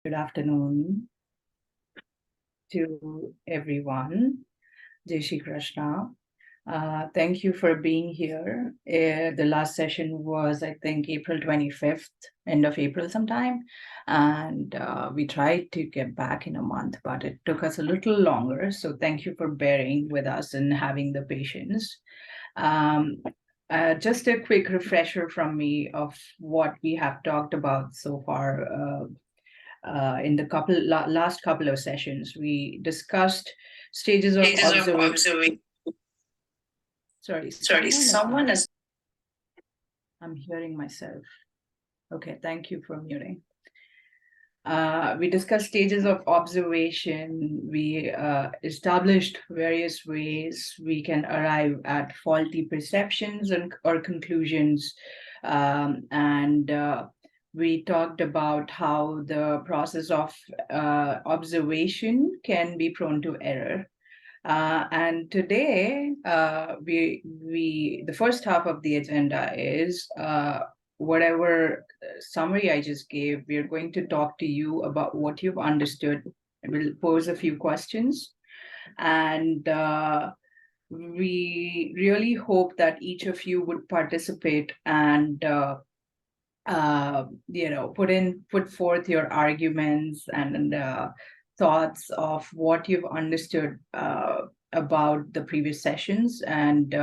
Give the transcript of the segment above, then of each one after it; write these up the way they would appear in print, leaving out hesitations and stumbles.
Good afternoon to everyone. Jai Shri Krishna. Thank you for being here. The last session was, I think, April 25th, end of April sometime. And we tried to get back in a month, but it took us a little longer. So thank you for bearing with us and having the patience. Just a quick refresher from me of what we have talked about so far. In the last couple of sessions, we discussed stages of observation. Sorry, someone is. I'm hearing myself. Okay, thank you for muting. We discussed stages of observation. We established various ways we can arrive at faulty perceptions or conclusions. And we talked about how the process of observation can be prone to error. And today, the first half of the agenda is whatever summary I just gave. We're going to talk to you about what you've understood. We'll pose a few questions, and we really hope that each of you would participate and put forth your arguments and thoughts of what you've understood about the previous sessions. And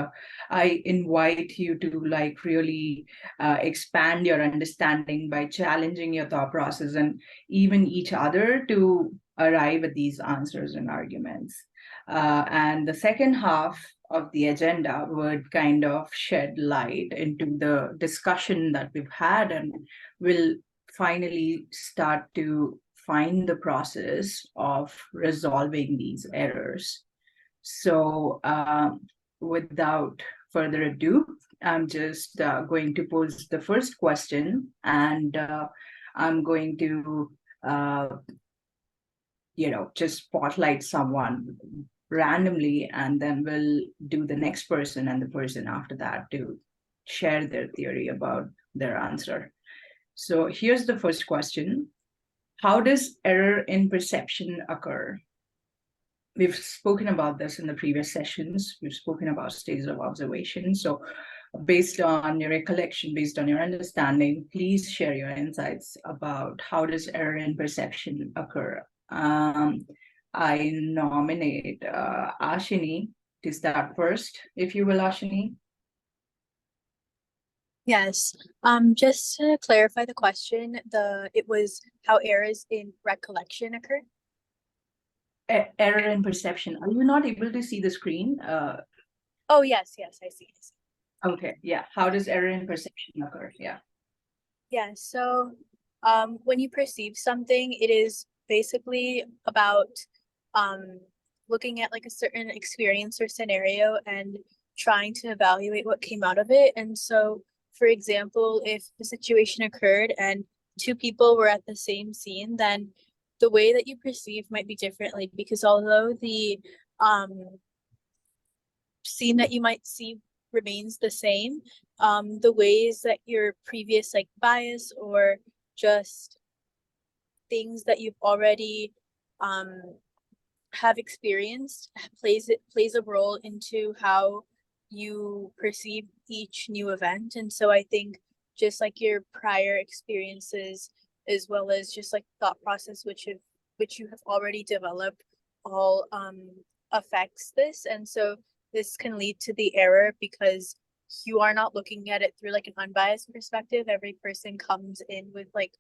I invite you to really expand your understanding by challenging your thought process and even each other to arrive at these answers and arguments. And the second half of the agenda would kind of shed light into the discussion that we've had, and will finally start to find the process of resolving these errors. So without further ado, I'm just going to pose the first question, and I'm going to just spotlight someone randomly, and then we'll do the next person and the person after that to share their theory about their answer. So here's the first question. How does error in perception occur? We've spoken about this in the previous sessions. We've spoken about stages of observation. So based on your recollection, based on your understanding, please share your insights about how does error in perception occur. I nominate Ashini to start first, if you will, Ashini. Yes. Just to clarify the question, it was how errors in recollection occur. Error in perception. Are you not able to see the screen? Oh, yes, I see. Okay, yeah. How does error in perception occur? Yeah. Yeah, so when you perceive something, it is basically about looking at like a certain experience or scenario and trying to evaluate what came out of it. And so, for example, if the situation occurred and two people were at the same scene, then the way that you perceive might be differently, because although the scene that you might see remains the same, the ways that your previous like bias or just things that you've already have experienced plays a role into how you perceive each new event. And so I think just like your prior experiences, as well as just like thought process which you have already developed, all affects this. And so this can lead to the error because you are not looking at it through like an unbiased perspective. Every person comes in with like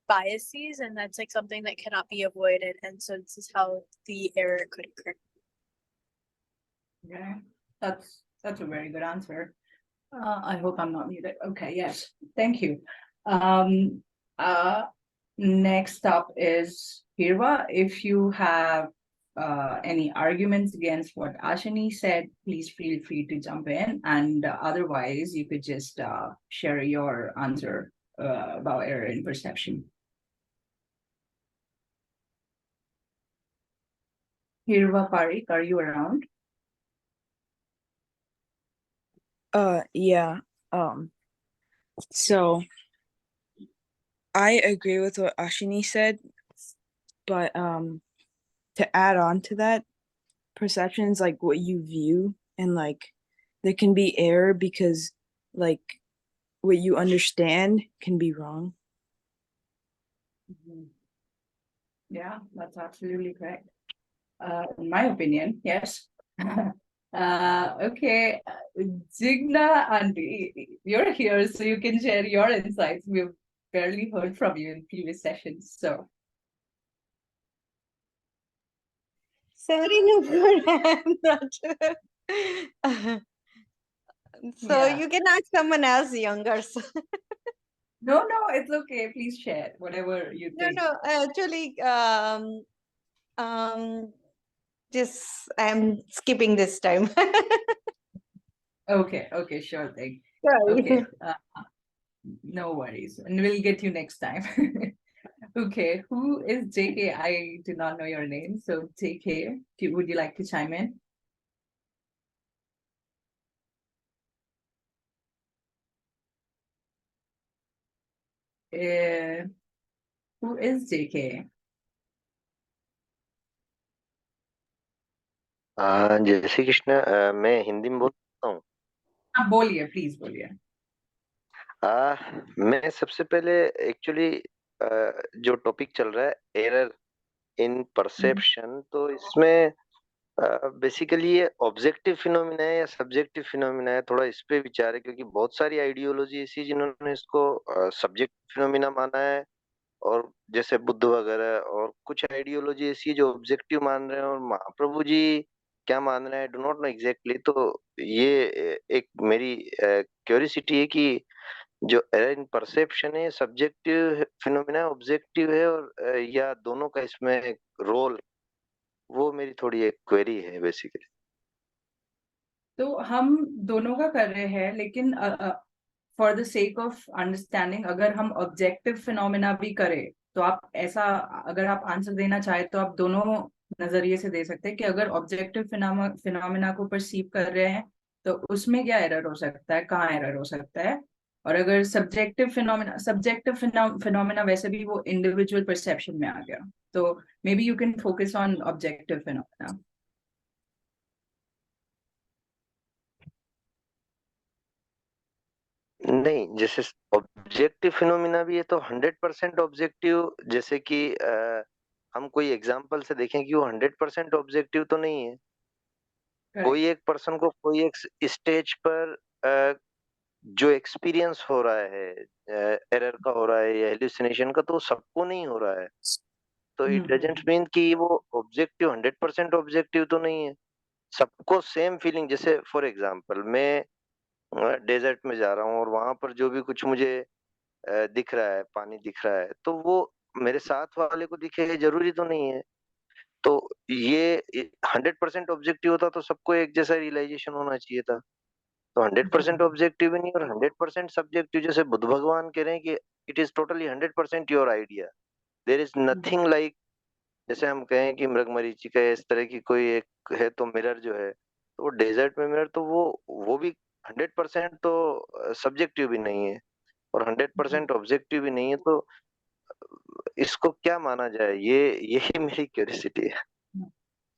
biases, and that's like something that cannot be avoided. And so this is how the error could occur. Yeah, that's a very good answer. I hope I'm not muted. Okay, yes, thank you. Next up is Hirva. If you have any arguments against what Ashini said, please feel free to jump in. And otherwise, you could just share your answer about error in perception. Hirva Parikh, are you around? Yeah. So I agree with what Ashini said. but to add on to that, perception is like what you view, and like there can be error because like what you understand can be wrong. Yeah, that's absolutely correct. In my opinion, yes. Okay, Jigna Auntie, you're here, so you can share your insights. We've barely heard from you in previous sessions, so. Sorry, no, I'm not sure. So Yeah. you can ask someone else younger. So. No, it's okay. Please share whatever you think. No, actually, just I'm skipping this time. Okay, sure thing. Sorry. Okay, no worries, and we'll get you next time. Okay, who is JK? I did not know your name, so JK, would you like to chime in? Who is JK? जय श्री कृष्ण। मैं हिंदी में बोल सकता हूँ। हाँ, बोलिए, please बोलिए। मैं सबसे पहले एक्चुअली जो टॉपिक चल रहा है एरर इन परसेप्शन, तो इसमें बेसिकली ये ऑब्जेक्टिव फिनोमिना है या सब्जेक्टिव फिनोमिना है, थोड़ा इस पे विचार है, क्योंकि बहुत सारी आइडियोलॉजी ऐसी जिन्होंने इसको सब्जेक्टिव फिनोमिना माना है, और जैसे बुद्ध वगैरह, और कुछ आइडियोलॉजी ऐसी है जो ऑब्जेक्टिव मान रहे हैं, और महाप्रभु जी क्या मान रहे हैं, डू नॉट नो एग्जैक्टली। तो ये एक मेरी क्यूरियोसिटी है कि जो एरर इन परसेप्शन है सब्जेक्टिव फिनोमिना ऑब्जेक्टिव है, और या दोनों का इसमें रोल, वो मेरी थोड़ी एक क्वेरी है बेसिकली। तो हम दोनों का कर रहे हैं, लेकिन for the sake of understanding, अगर हम ऑब्जेक्टिव फिनोमिना भी करें तो आप ऐसा, अगर आप आंसर देना चाहे तो आप दोनों नजरिए से दे सकते हैं कि अगर ऑब्जेक्टिव फिनोमिना को परसीव कर रहे हैं तो उसमें क्या एरर हो सकता है, कहाँ एरर हो सकता है, और अगर सब्जेक्टिव फिनोमिना वैसे भी वो इंडिविजुअल परसेप्शन में आ गया, तो may be you can focus on objective phenomena. नहीं, जैसे ऑब्जेक्टिव फिनोमिना भी है तो 100% ऑब्जेक्टिव, जैसे कि हम कोई एग्जांपल से देखें कि वो 100% ऑब्जेक्टिव तो नहीं है। कोई एक पर्सन को कोई एक स्टेज पर जो एक्सपीरियंस हो रहा है, एरर का हो रहा है या हेलुसिनेशन का, तो वो सबको नहीं हो रहा है। तो इट डजंट मीन कि वो ऑब्जेक्टिव 100% ऑब्जेक्टिव तो नहीं है। सबको सेम फीलिंग, जैसे फॉर एग्जांपल मैं डेजर्ट में जा रहा हूँ और वहां पर जो भी कुछ मुझे दिख रहा है, पानी दिख रहा है, तो वो मेरे साथ वाले को दिखेगा जरूरी तो नहीं है। तो ये 100% ऑब्जेक्टिव होता तो सबको एक जैसा रियलाइजेशन होना चाहिए था। तो 100% ऑब्जेक्टिव भी नहीं और 100% सब्जेक्टिव, जैसे बुद्ध भगवान कह रहे हैं कि it is totally 100% your idea, there is nothing like, जैसे हम कहें कि मृगमरीचिका इस तरह की कोई एक है, तो मिरर जो है, तो वो डेजर्ट में मिरर, तो वो भी 100% तो सब्जेक्टिव भी नहीं है और 100% ऑब्जेक्टिव भी नहीं है। तो इसको क्या माना जाए, ये यही मेरी क्यूरियोसिटी है।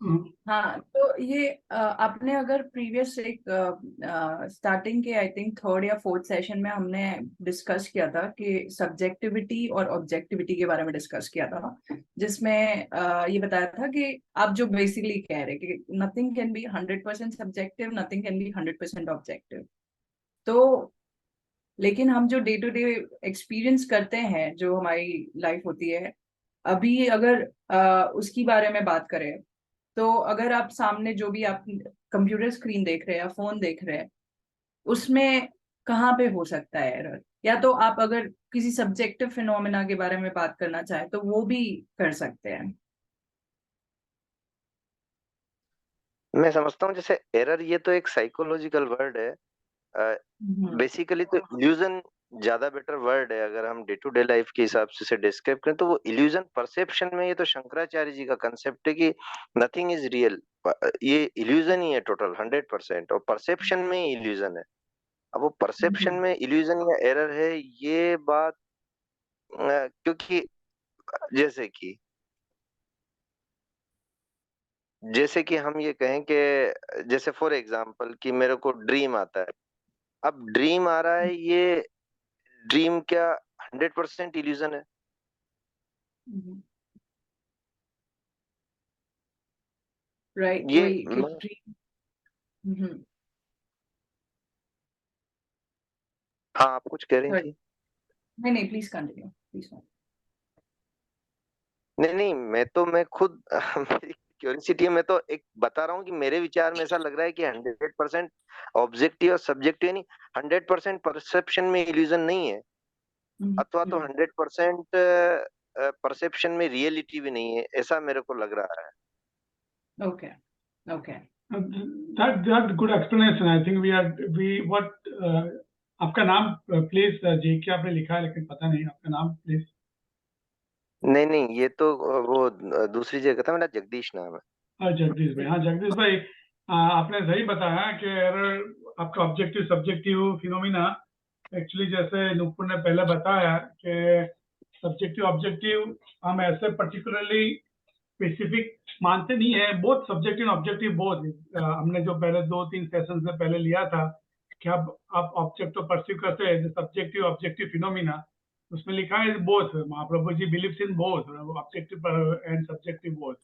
हाँ, तो ये आपने अगर प्रीवियस एक स्टार्टिंग के आई थिंक थर्ड या फोर्थ सेशन में हमने डिस्कस किया था कि सब्जेक्टिविटी और ऑब्जेक्टिविटी के बारे में डिस्कस किया था, जिसमें ये बताया था कि आप जो बेसिकली कह रहे कि nothing can be 100% subjective, nothing can be 100% objective. तो लेकिन हम जो डे टू डे एक्सपीरियंस करते हैं, जो हमारी लाइफ होती है, अभी अगर उसकी बारे में बात करें, तो अगर आप सामने जो भी आप कंप्यूटर स्क्रीन देख रहे हैं या फोन देख रहे हैं, उसमें कहाँ पे हो सकता है एरर, या तो आप अगर किसी सब्जेक्टिव फिनोमेना के बारे में बात करना चाहे तो वो भी कर सकते हैं। मैं समझता हूँ जैसे एरर, ये तो एक साइकोलॉजिकल वर्ड है, बेसिकली तो इल्यूजन ज्यादा बेटर वर्ड है। अगर हम डे टू डे लाइफ के हिसाब से इसे डिस्क्राइब करें तो वो इल्यूजन परसेप्शन में, ये तो शंकराचार्य जी का कंसेप्ट है कि नथिंग इज रियल, ये इल्यूजन ही है टोटल 100%, और परसेप्शन में ही इल्यूजन है। अब वो परसेप्शन में इल्यूजन या एरर है, ये बात क्योंकि जैसे कि जैसे कि हम ये कहें कि जैसे फॉर एग्जांपल कि मेरे को ड्रीम आता है। अब ड्रीम आ रहा है, ये ड्रीम क्या 100% इल्यूजन है? राइट, ये वही कि मैं ड्रीम। हाँ, आप कुछ कह रही सॉरी, थी? नहीं नहीं, प्लीज कंटिन्यू, प्लीज। नहीं, मैं खुद मेरी क्यूरियोसिटी है, मैं तो एक बता रहा हूँ कि मेरे विचार में ऐसा लग रहा है कि 100% ऑब्जेक्टिव और सब्जेक्टिव यानी 100% परसेप्शन में इल्यूजन नहीं है, अथवा तो 100% परसेप्शन में रियलिटी भी नहीं है, ऐसा मेरे को लग रहा है। Okay okay. That good explanation. I think we what आपका नाम प्लीज जी के आपने लिखा है लेकिन पता नहीं आपका नाम प्लीज। नहीं, ये तो वो दूसरी जगह था, मेरा जगदीश नाम है। हाँ जगदीश भाई, हाँ जगदीश भाई, आपने सही बताया कि एरर आपका ऑब्जेक्टिव सब्जेक्टिव फिनोमिना एक्चुअली जैसे नुपुर ने पहले बताया कि सब्जेक्टिव ऑब्जेक्टिव हम ऐसे पर्टिकुलरली स्पेसिफिक मानते नहीं है, बहुत सब्जेक्टिव ऑब्जेक्टिव बहुत। हमने जो पहले 2-3 सेशन से पहले लिया था कि आप ऑब्जेक्ट को परसीव करते हैं सब्जेक्टिव ऑब्जेक्टिव फिनोमिना, उसमें लिखा है both, Mahaprabhu ji believes in both objective and subjective both.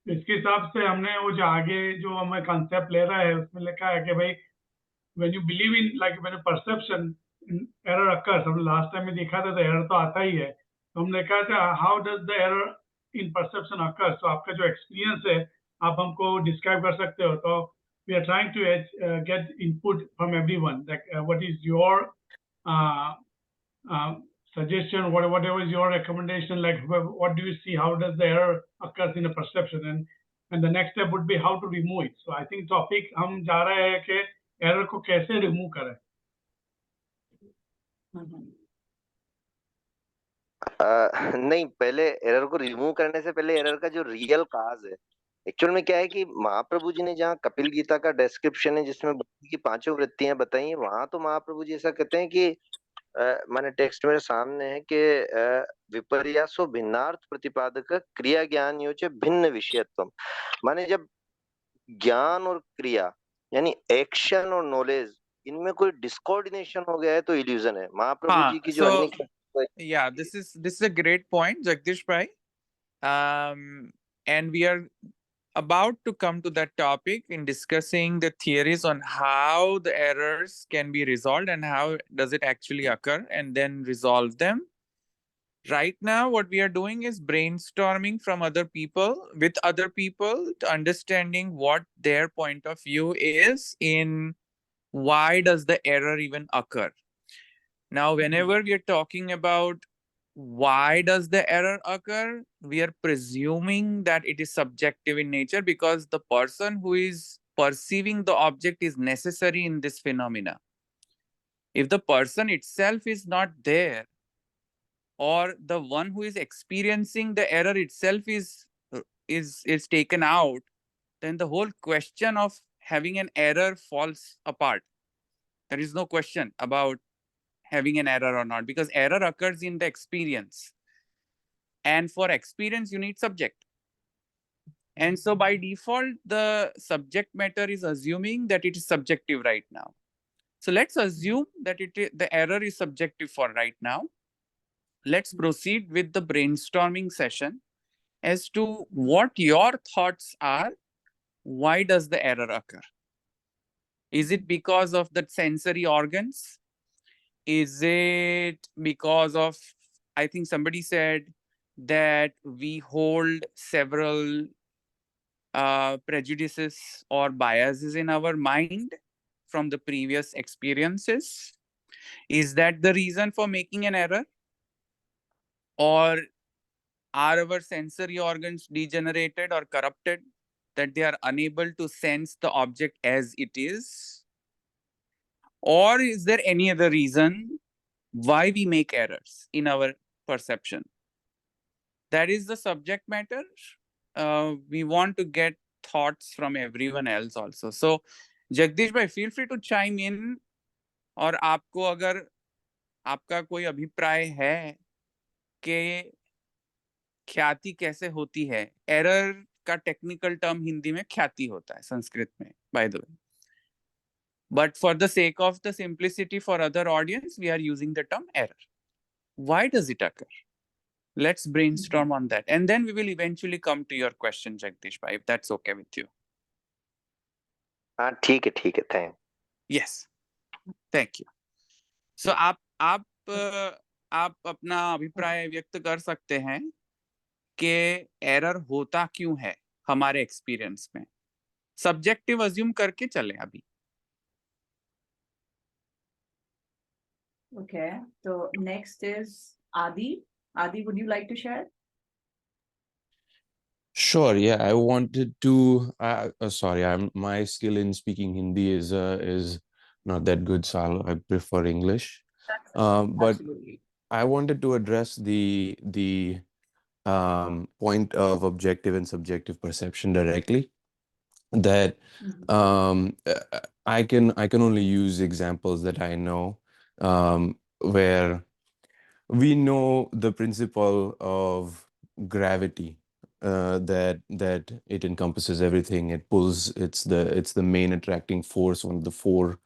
इसके हिसाब से हमने वो जो आगे जो हमें कंसेप्ट ले रहा है उसमें लिखा है कि भाई when you believe in like when a perception error occurs, हमने लास्ट टाइम में देखा था तो एरर तो आता ही है, तो हमने कहा था how does the error in perception occurs, तो आपका जो एक्सपीरियंस है आप हमको डिस्क्राइब कर सकते हो। तो we are trying to get input from everyone that what is your suggestion, whatever is your recommendation, like what do you see, how does the error occurs in a perception, and the next step would be how to remove it. So I think topic हम जा रहे हैं कि error को कैसे remove करें। नहीं, पहले एरर को रिमूव करने से पहले एरर का जो रियल काज है, एक्चुअल में क्या है कि महाप्रभु जी ने जहाँ कपिल गीता का डिस्क्रिप्शन है जिसमें भक्ति की 5 वृत्तियां बताई हैं, वहां तो महाप्रभु जी ऐसा कहते हैं कि माने टेक्स्ट मेरे सामने है कि विपर्यासो भिन्नार्थ प्रतिपादक क्रिया ज्ञान योचे भिन्न विषयत्वम। माने जब ज्ञान और क्रिया यानी एक्शन और नॉलेज इनमें कोई डिसकोऑर्डिनेशन हो गया है तो इल्यूजन है। महाप्रभु जी की जो So अन्य yeah, this is a great point, Jagdish bhai. And we are about to come to that topic in discussing the theories on how the errors can be resolved and how does it actually occur and then resolve them. Right now, what we are doing is brainstorming from other people with other people to understanding what their point of view is in why does the error even occur. Now, whenever we are talking about why does the error occur, we are presuming that it is subjective in nature because the person who is perceiving the object is necessary in this phenomena. If the person itself is not there, or the one who is experiencing the error itself is taken out, then the whole question of having an error falls apart. There is no question about having an error or not, because error occurs in the experience. And for experience, you need subject. And so by default, the subject matter is assuming that it is subjective right now. So let's assume that the error is subjective for right now. Let's proceed with the brainstorming session as to what your thoughts are. Why does the error occur? Is it because of the sensory organs? Is it because of, I think somebody said that we hold several prejudices or biases in our mind from the previous experiences? Is that the reason for making an error? Or are our sensory organs degenerated or corrupted that they are unable to sense the object as it is? Or is there any other reason why we make errors in our perception? That is the subject matter. We want to get thoughts from everyone else also. So, Jagdish bhai, feel free to chime in. और आपको अगर आपका कोई अभिप्राय है कि ख्याति कैसे होती है, एरर का टेक्निकल टर्म हिंदी में ख्याति होता है, संस्कृत में, by the way. But for the sake of the simplicity for other audience, we are using the term error. Why does it occur? Let's brainstorm on that. And then we will eventually come to your question, Jagdish bhai, if that's okay with you. हाँ ठीक है, thank. Yes. Thank you. So आप अपना अभिप्राय व्यक्त कर सकते हैं कि एरर होता क्यों है हमारे एक्सपीरियंस में. सब्जेक्टिव अज्यूम करके चले अभी. Okay, so next is Adi. Adi, would you like to share? Sure. Yeah, I wanted to. Sorry, my skill in speaking Hindi is not that good, so I prefer English. But Absolutely. I wanted to address the point of objective and subjective perception directly. That I can only use examples that I know, where we know the principle of gravity, that it encompasses everything. It pulls. It's the main attracting force, one of the four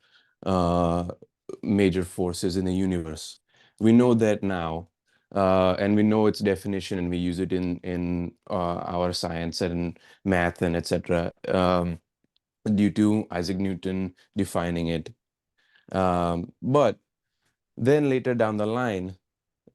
major forces in the universe. We know that now, and we know its definition, and we use it in our science and math and etc. Due to Isaac Newton defining it. But then later down the line,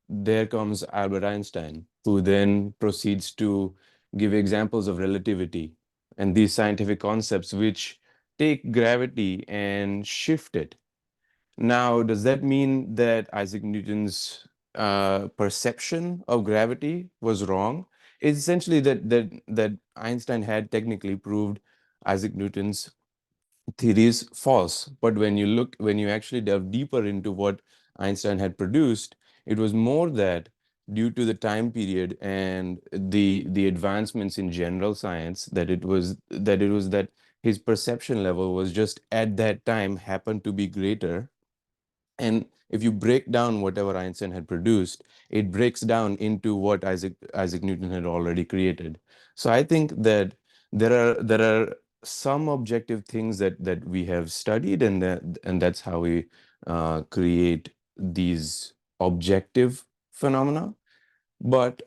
there comes Albert Einstein, who then proceeds to give examples of relativity and these scientific concepts which take gravity and shift it. Now, does that mean that Isaac Newton's perception of gravity was wrong? It's essentially that Einstein had technically proved Isaac Newton's theory is false. But when you actually delve deeper into what Einstein had produced, it was more that due to the time period and the advancements in general science, that it was that his perception level was just at that time happened to be greater. And if you break down whatever Einstein had produced, it breaks down into what Isaac Newton had already created. So I think that there are some objective things that we have studied, and that's how we create these objective phenomena. But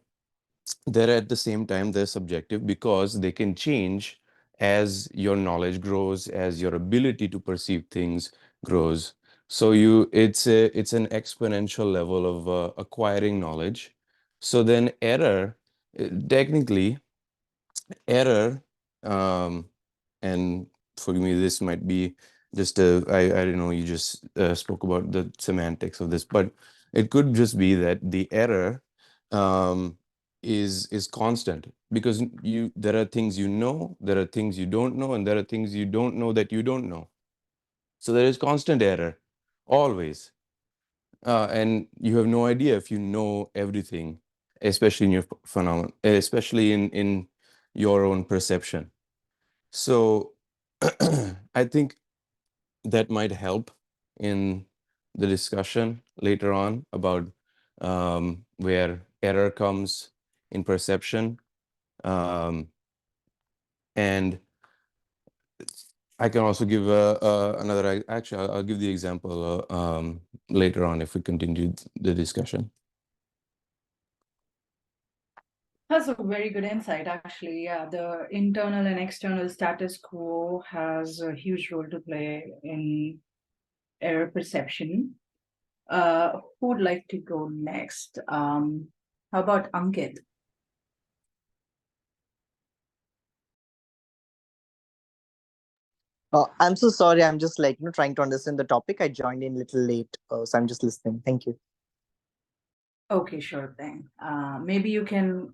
they're at the same time they're subjective because they can change as your knowledge grows, as your ability to perceive things grows. So it's an exponential level of acquiring knowledge. So then technically error, and forgive me, this might be just I don't know, you just spoke about the semantics of this, but it could just be that the error is constant, because there are things you know, there are things you don't know, and there are things you don't know that you don't know. So there is constant error always, and you have no idea if you know everything, especially in your phenomenon, especially in your own perception. So I think that might help in the discussion later on about where error comes in perception. And I can also give another, actually, I'll give the example later on if we continue the discussion. That's a very good insight, actually. Yeah, the internal and external status quo has a huge role to play in error perception. Who would like to go next? How about Ankit? I'm so sorry. I'm just trying to understand the topic. I joined in a little late, so I'm just listening. Thank you. Okay, sure thing. Maybe you can,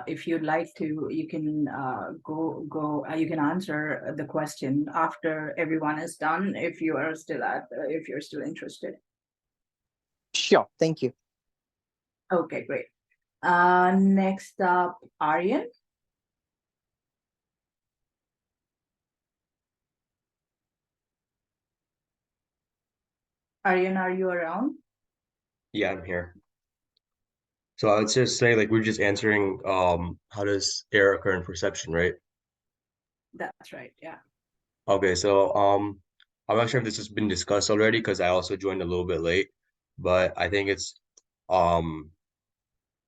if you'd like to, you can you can answer the question after everyone is done, if you're still interested. Sure. Thank you. Okay, great. Next up, Aryan. Aryan, are you around? Yeah, I'm here. So I would just say like we're just answering how does error occur in perception, right? That's right. Yeah. Okay, so I'm not sure if this has been discussed already because I also joined a little bit late, but I think it's um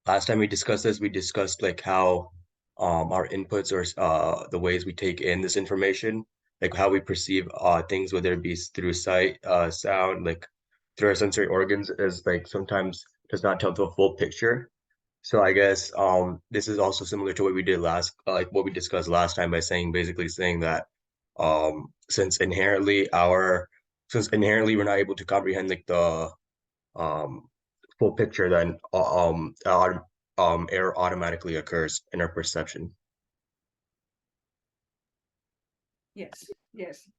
last time we discussed this, we discussed like how our inputs or the ways we take in this information, like how we perceive things, whether it be through sight, sound, like through our sensory organs, is like sometimes does not tell the full picture. So I guess this is also similar to what we did last, like what we discussed last time by saying basically saying that since inherently we're not able to comprehend like the um full picture, then error automatically occurs in our perception. Yes, yes.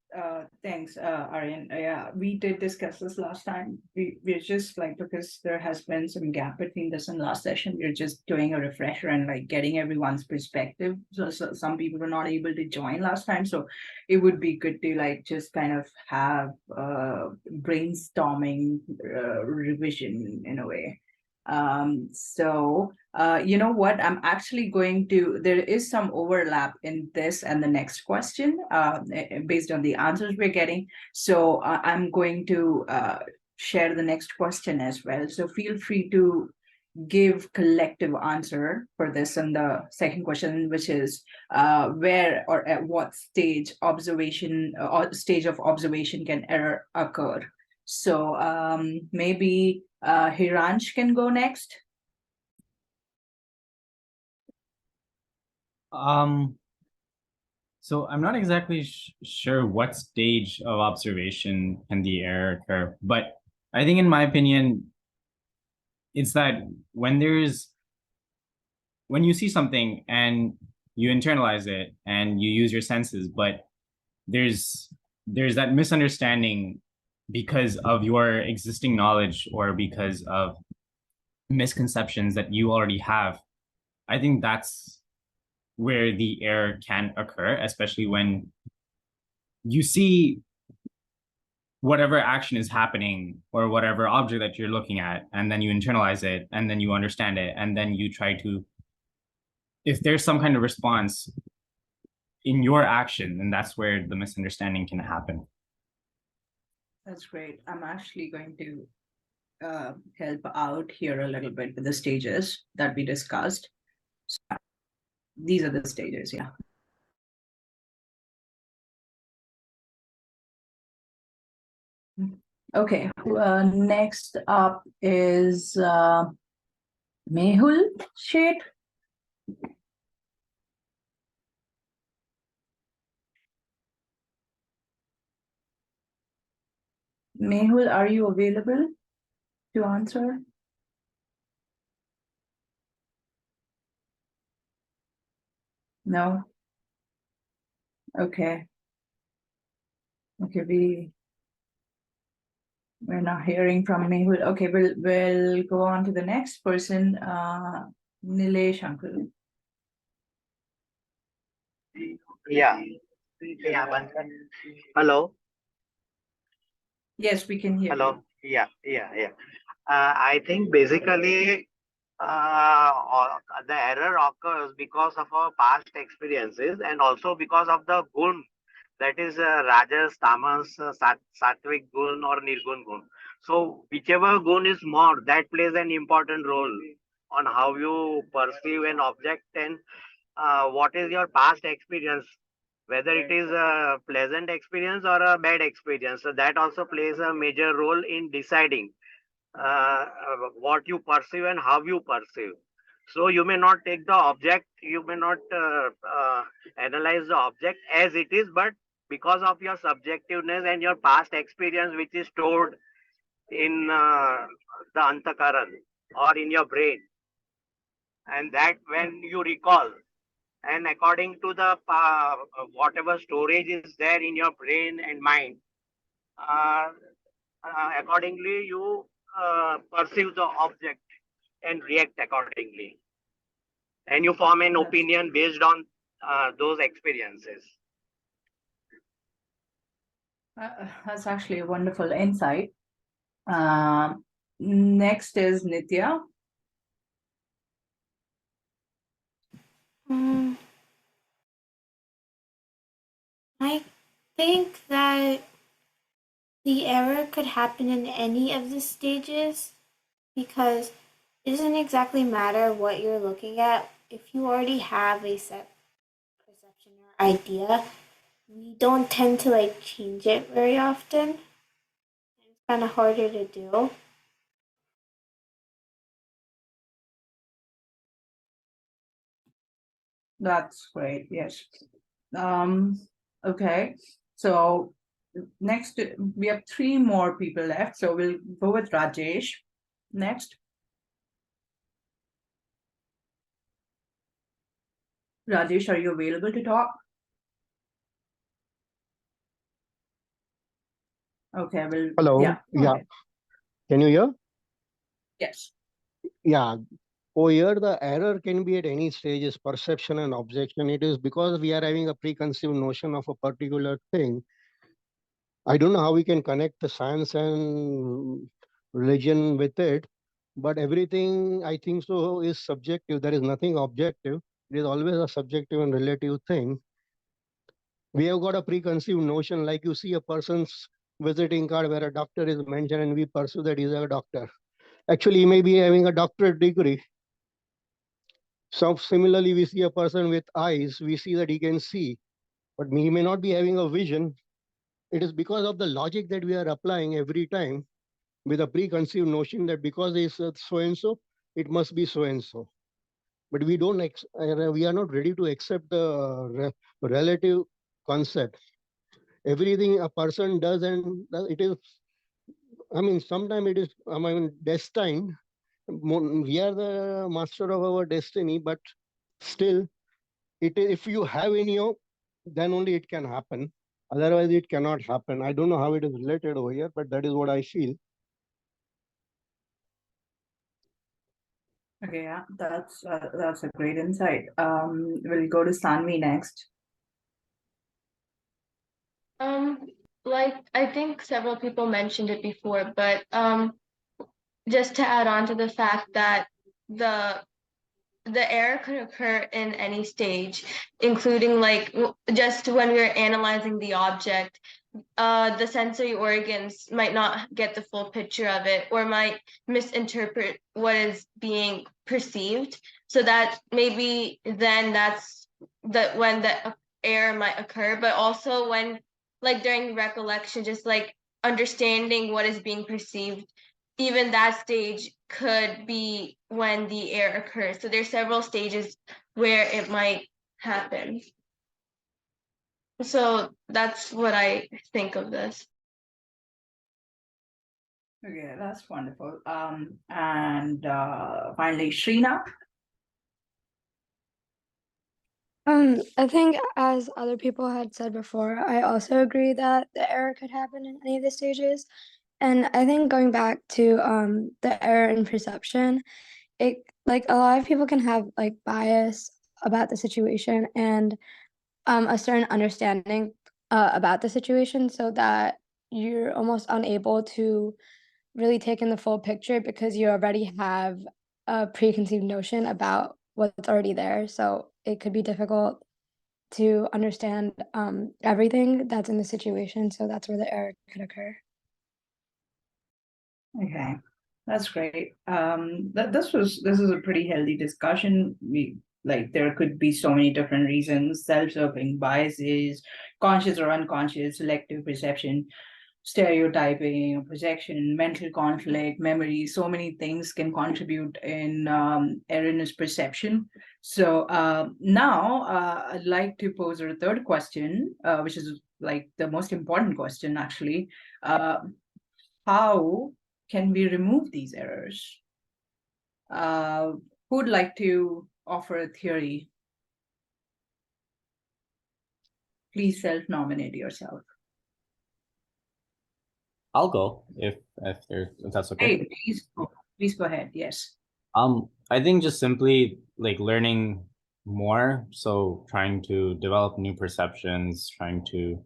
Thanks, Aryan. Yeah, we did discuss this last time. We're just like, because there has been some gap between this and last session, we're just doing a refresher and like getting everyone's perspective. So some people were not able to join last time. So it would be good to like just kind of have brainstorming revision in a way. So you know what, I'm actually going to, there is some overlap in this and the next question based on the answers we're getting. So I'm going to share the next question as well. So feel free to give collective answer for this. And the second question, which is where or at what stage observation or stage of observation can error occur? So maybe Hiransh can go next. So I'm not exactly sure what stage of observation can the error occur, but I think in my opinion, it's that when you see something and you internalize it and you use your senses, but there's that misunderstanding because of your existing knowledge or because of misconceptions that you already have. I think that's where the error can occur, especially when you see whatever action is happening or whatever object that you're looking at, and then you internalize it, and then you understand it, and then you try to, if there's some kind of response in your action, then that's where the misunderstanding can happen. That's great. I'm actually going to help out here a little bit with the stages that we discussed. So these are the stages, yeah. Okay, next up is Mehul Sheth. Mehul, are you available to answer? No? Okay. Okay, we're not hearing from Mehul. Okay, we'll go on to the next person, Nilesh uncle. Yeah. Yeah. Hello. Yes, we can hear Hello. Yeah. I think basically the error occurs because of our past experiences and also because of the gun, that is rajas, tamas, sattvic gun or nirgun gun. So whichever gun is more, that plays an important role on how you perceive an object and what is your past experience, whether it is a pleasant experience or a bad experience. So that also plays a major role in deciding what you perceive and how you perceive. So you may not take the object, you may not analyze the object as it is, but because of your subjectiveness and your past experience, which is stored in the antakaran or in your brain, and that when you recall, and according to the whatever storage is there in your brain and mind, uh, accordingly you perceive the object and react accordingly, and you form an opinion based on those experiences. That's actually a wonderful insight. Next is Nitya. I think that the error could happen in any of the stages because it doesn't exactly matter what you're looking at. If you already have a set perception or idea, we don't tend to like change it very often. It's kind of harder to do. That's great. Yes. Okay. So next, we have 3 more people left. So we'll go with Rajesh next. Rajesh, are you available to talk? Okay, well, Hello. yeah. Yeah. Can you hear? Yes. Yeah. Oh, here the error can be at any stages, perception and objection. It is because we are having a preconceived notion of a particular thing. I don't know how we can connect the science and religion with it, but everything I think so is subjective. There is nothing objective. It is always a subjective and relative thing. We have got a preconceived notion, like you see a person's visiting card where a doctor is mentioned and we pursue that he's a doctor. Actually, he may be having a doctorate degree. So similarly, we see a person with eyes, we see that he can see, but he may not be having a vision. It is because of the logic that we are applying every time with a preconceived notion that because he is so and so, it must be so and so. But we don't, we are not ready to accept the relative concept. Everything a person does, and it is, I mean, sometimes it is, I mean, destined. We are the master of our destiny, but still, if you have any hope, then only it can happen. Otherwise, it cannot happen. I don't know how it is related over here, but that is what I feel. Okay, yeah, that's a great insight. We'll go to Sanvi next. Like I think several people mentioned it before, but just to add on to the fact that the error could occur in any stage, including like just when we're analyzing the object, the sensory organs might not get the full picture of it or might misinterpret what is being perceived. So that maybe then that's when the error might occur, but also when like during recollection, just like understanding what is being perceived, even that stage could be when the error occurs. So there's several stages where it might happen. So that's what I think of this. Okay, that's wonderful. And finally, Shrina. I think as other people had said before, I also agree that the error could happen in any of the stages. And I think going back to the error in perception, it like a lot of people can have like bias about the situation and a certain understanding about the situation so that you're almost unable to really take in the full picture because you already have a preconceived notion about what's already there. So it could be difficult to understand everything that's in the situation. So that's where the error could occur. Okay, that's great. This is a pretty healthy discussion. We like there could be so many different reasons: self-serving biases, conscious or unconscious, selective perception, stereotyping, projection, mental conflict, memory. So many things can contribute in erroneous perception. So now I'd like to pose a third question, which is like the most important question, actually. How can we remove these errors? Who would like to offer a theory? Please self-nominate yourself. I'll go if that's okay. Hey, please go ahead. Yes. I think just simply like learning more. So trying to develop new perceptions, trying to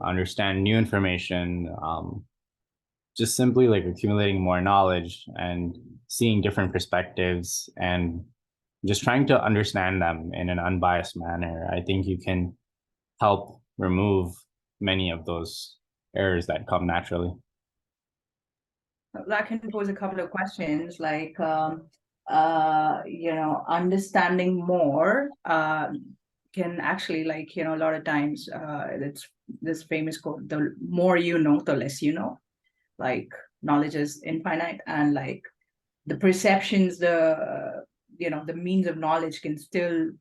understand new information, just simply like accumulating more knowledge and seeing different perspectives and just trying to understand them in an unbiased manner, I think you can help remove many of those errors that come naturally. That can pose a couple of questions, like understanding more can actually, like, a lot of times it's this famous quote, the more you know, the less you know. Like, knowledge is infinite, and like the perceptions, the means of knowledge can still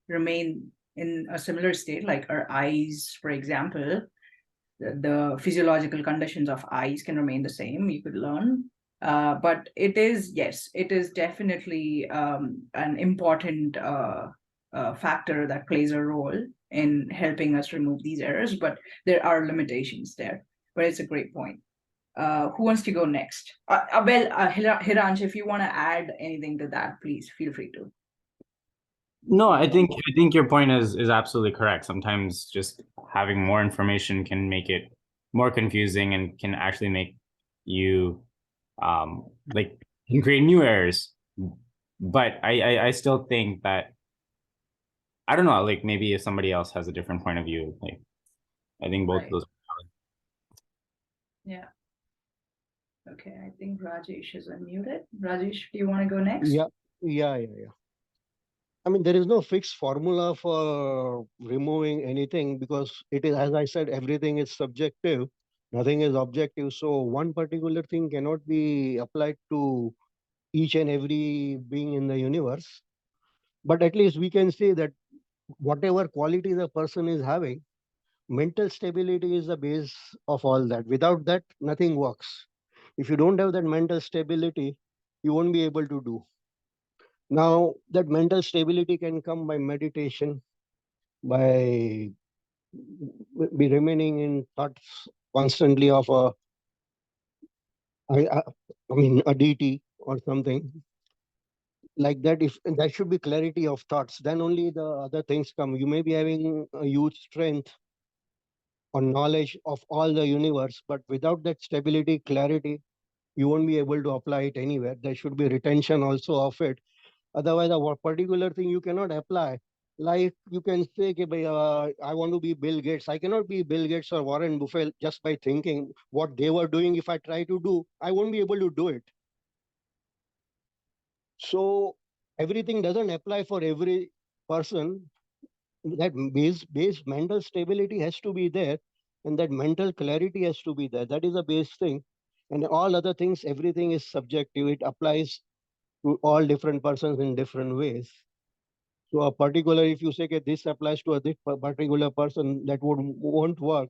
remain in a similar state, like our eyes, for example. The physiological conditions of eyes can remain the same. You could learn, but it is, yes, it is definitely an important factor that plays a role in helping us remove these errors. But there are limitations there. But it's a great point. Who wants to go next? Hiransh, if you want to add anything to that, please feel free to. No, I think your point is absolutely correct. Sometimes just having more information can make it more confusing and can actually make you like can create new errors. But I still think that, I don't know, like maybe if somebody else has a different point of view, like I think both of those. Yeah. Okay, I think Rajesh is unmuted. Rajesh, do you want to go next? Yeah. I mean, there is no fixed formula for removing anything because it is, as I said, everything is subjective, nothing is objective. So one particular thing cannot be applied to each and every being in the universe. But at least we can say that whatever quality the person is having, mental stability is the base of all that. Without that, nothing works. If you don't have that mental stability, you won't be able to do. Now, that mental stability can come by meditation, by be remaining in thoughts constantly of I mean, a deity or something like that. If there should be clarity of thoughts, then only the other things come. You may be having a huge strength or knowledge of all the universe, but without that stability, clarity, you won't be able to apply it anywhere. There should be retention also of it. Otherwise, a particular thing you cannot apply. Like you can say, I want to be Bill Gates. I cannot be Bill Gates or Warren Buffett just by thinking what they were doing. If I try to do, I won't be able to do it. So everything doesn't apply for every person. That base mental stability has to be there, and that mental clarity has to be there. That is a base thing. And all other things, everything is subjective. It applies to all different persons in different ways. So a particular, if you say that this applies to this particular person, that won't work.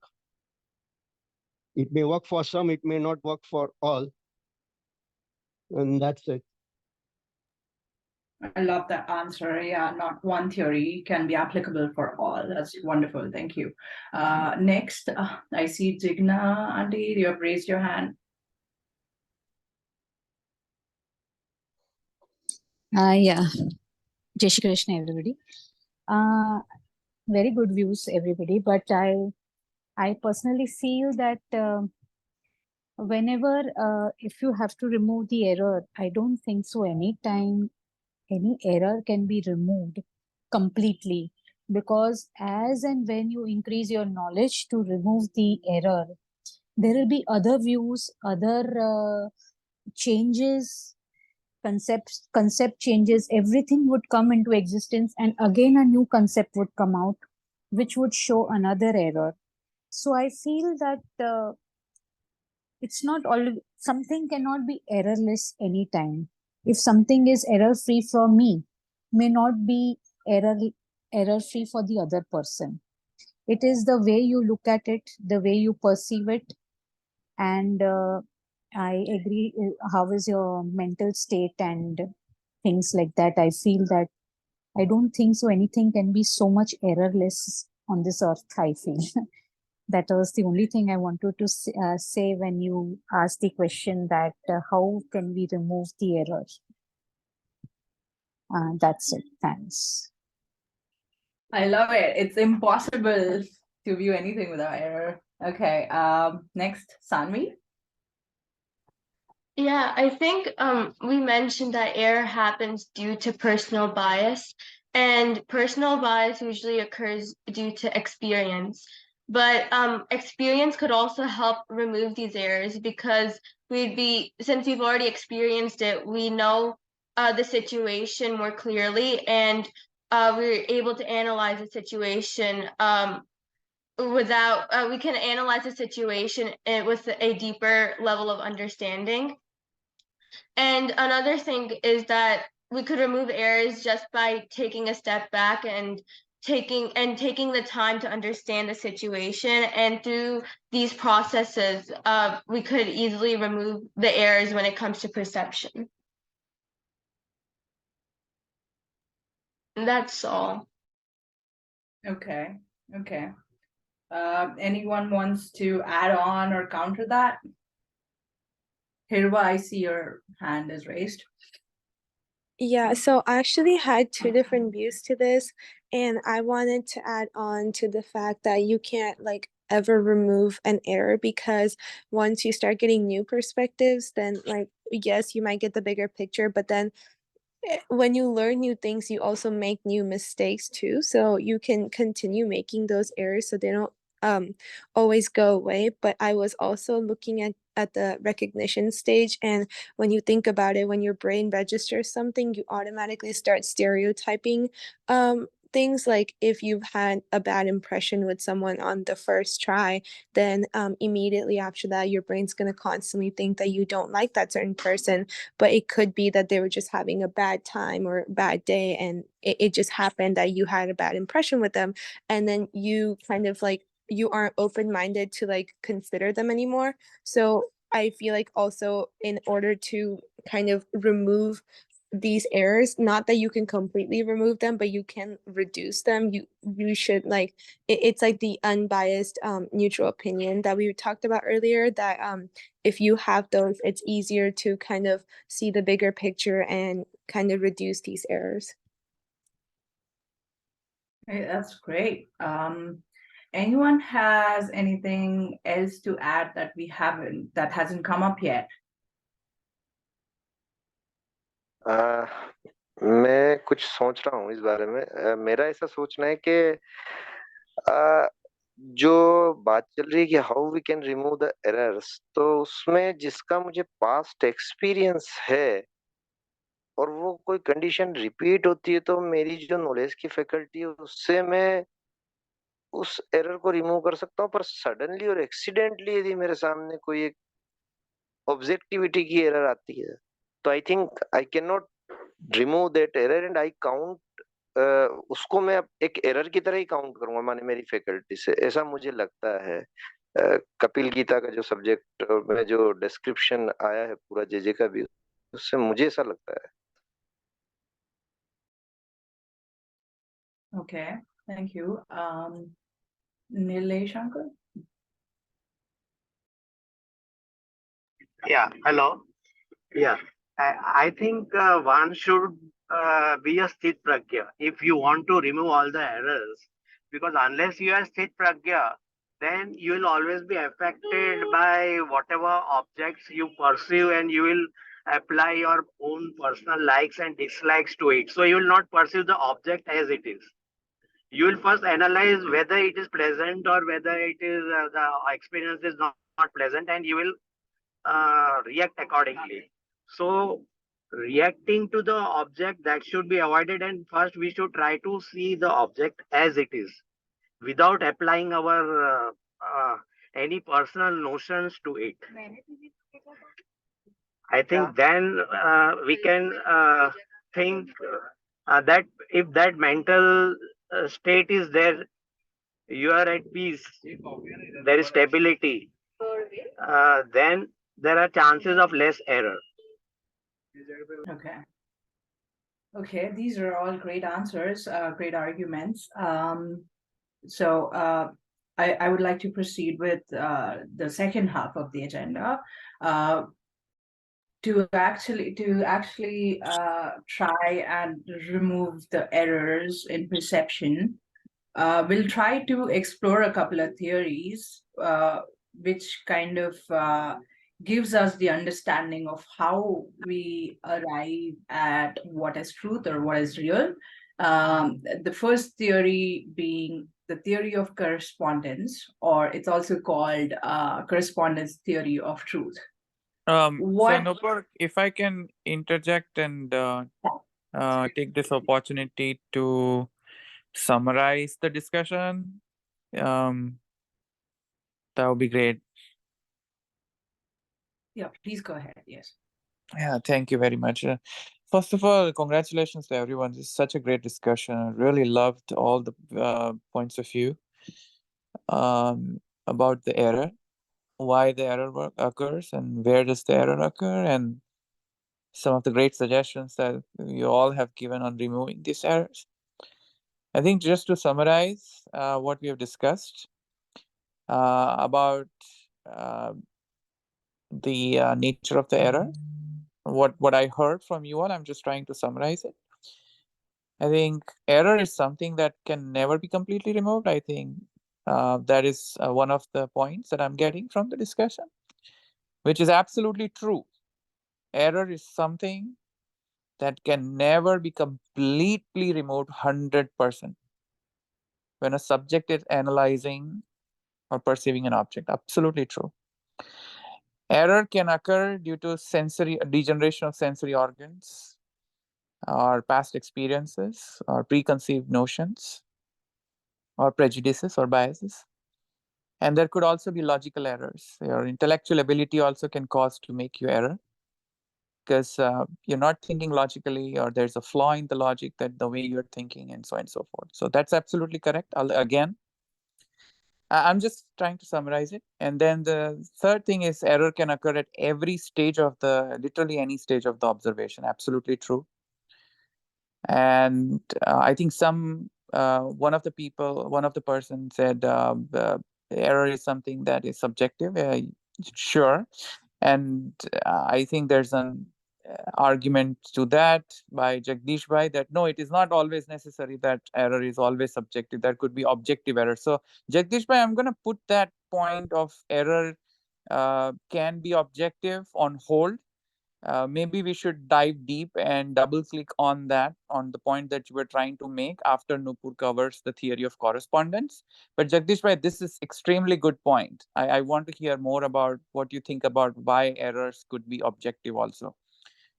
It may work for some, it may not work for all. And that's it. I love that answer. Yeah, not one theory can be applicable for all. That's wonderful. Thank you. Next, I see Jigna, Auntie, you have raised your hand. Yeah. Jai Shri Krishna, everybody. Very good views, everybody. But I personally feel that whenever if you have to remove the error, I don't think so anytime any error can be removed completely, because as and when you increase your knowledge to remove the error, there will be other views, other changes, concept changes, everything would come into existence, and again a new concept would come out which would show another error. So I feel that it's not all, something cannot be errorless anytime. If something is error free for me, may not be error free for the other person. It is the way you look at it, the way you perceive it. And I agree. How is your mental state and things like that? I feel that I don't think so anything can be so much errorless on this earth, I feel. That was the only thing I wanted to say when you asked the question that how can we remove the error? That's it. Thanks. I love it. It's impossible to view anything without error. Okay. Next, Sanvi. Yeah, I think we mentioned that error happens due to personal bias, and personal bias usually occurs due to experience. But experience could also help remove these errors because since we've already experienced it, we know the situation more clearly, and we're able to analyze the situation we can analyze the situation with a deeper level of understanding. And another thing is that we could remove errors just by taking a step back and taking the time to understand the situation. And through these processes, we could easily remove the errors when it comes to perception. And that's all. Okay. Okay. Anyone wants to add on or counter that? Hirva, I see your hand is raised. Yeah, so I actually had two different views to this, and I wanted to add on to the fact that you can't like ever remove an error because once you start getting new perspectives, then like yes, you might get the bigger picture, but then when you learn new things, you also make new mistakes too. So you can continue making those errors so they don't always go away. But I was also looking at the recognition stage, and when you think about it, when your brain registers something, you automatically start stereotyping things. Like if you've had a bad impression with someone on the first try, then immediately after that your brain's going to constantly think that you don't like that certain person, but it could be that they were just having a bad time or bad day, and it just happened that you had a bad impression with them, and then you kind of like you aren't open-minded to like consider them anymore. So I feel like also in order to kind of remove these errors, not that you can completely remove them, but you can reduce them, you should like it's like the unbiased neutral opinion that we talked about earlier, that if you have those, it's easier to kind of see the bigger picture and kind of reduce these errors. Hey, that's great. Anyone has anything else to add that hasn't come up yet? मैं कुछ सोच रहा हूँ इस बारे में। मेरा ऐसा सोचना है कि जो बात चल रही है कि how we can remove the errors, तो उसमें जिसका मुझे पास्ट एक्सपीरियंस है और वो कोई कंडीशन रिपीट होती है, तो मेरी जो नॉलेज की फैकल्टी है उससे मैं उस एरर को रिमूव कर सकता हूँ। पर सडनली और एक्सीडेंटली यदि मेरे सामने कोई एक ऑब्जेक्टिविटी की एरर आती है, तो I think I can not remove that error and I count उसको मैं एक एरर की तरह ही काउंट करूंगा, माने मेरी फैकल्टी से, ऐसा मुझे लगता है। कपिल गीता का जो सब्जेक्ट में जो डिस्क्रिप्शन आया है पूरा जेजे का भी, उससे मुझे ऐसा लगता है। Okay, thank you. Nilesh Shankar? Yeah, hello. Yeah, I think one should be a sthit pragya if you want to remove all the errors, because unless you are sthit pragya, then you will always be affected by whatever objects you perceive, and you will apply your own personal likes and dislikes to it. So you will not perceive the object as it is. You will first analyze whether it is pleasant or whether it is the experience is not pleasant, and you will react accordingly. So reacting to the object, that should be avoided, and first we should try to see the object as it is without applying our any personal notions to it. I think then we can think that if that mental state is there, you are at peace, there is stability, then there are chances of less error. Okay. Okay, these are all great answers, great arguments. So I would like to proceed with the second half of the agenda. To actually try and remove the errors in perception, we'll try to explore a couple of theories which kind of gives us the understanding of how we arrive at what is truth or what is real. The first theory being the theory of correspondence, or it's also called correspondence theory of truth. So What? Nupur, if I can interject and take this opportunity to summarize the discussion, that would be great. Yeah, please go ahead. Yes. Yeah, thank you very much. First of all, congratulations to everyone. This is such a great discussion. I really loved all the points of view about the error, why the error occurs, and where does the error occur, and some of the great suggestions that you all have given on removing these errors. I think just to summarize what we have discussed about the nature of the error, what I heard from you all, I'm just trying to summarize it. I think error is something that can never be completely removed. I think that is one of the points that I'm getting from the discussion, which is absolutely true. Error is something that can never be completely removed 100% when a subject is analyzing or perceiving an object. Absolutely true. Error can occur due to sensory degeneration of sensory organs, or past experiences, or preconceived notions, or prejudices or biases. And there could also be logical errors. Your intellectual ability also can cause to make you error, because you're not thinking logically, or there's a flaw in the logic that the way you're thinking, and so on and so forth. So that's absolutely correct. I'm just trying to summarize it. And then the third thing is error can occur at every stage of literally any stage of the observation. Absolutely true. And I think one of the person said error is something that is subjective. Sure. And I think there's an argument to that by Jagdish Bhai that no, it is not always necessary that error is always subjective. There could be objective error. So Jagdish Bhai, I'm going to put that point of error can be objective on hold. Maybe we should dive deep and double click on that, on the point that you were trying to make after Nupur covers the theory of correspondence. But Jagdish Bhai, this is extremely good point. I want to hear more about what you think about why errors could be objective also.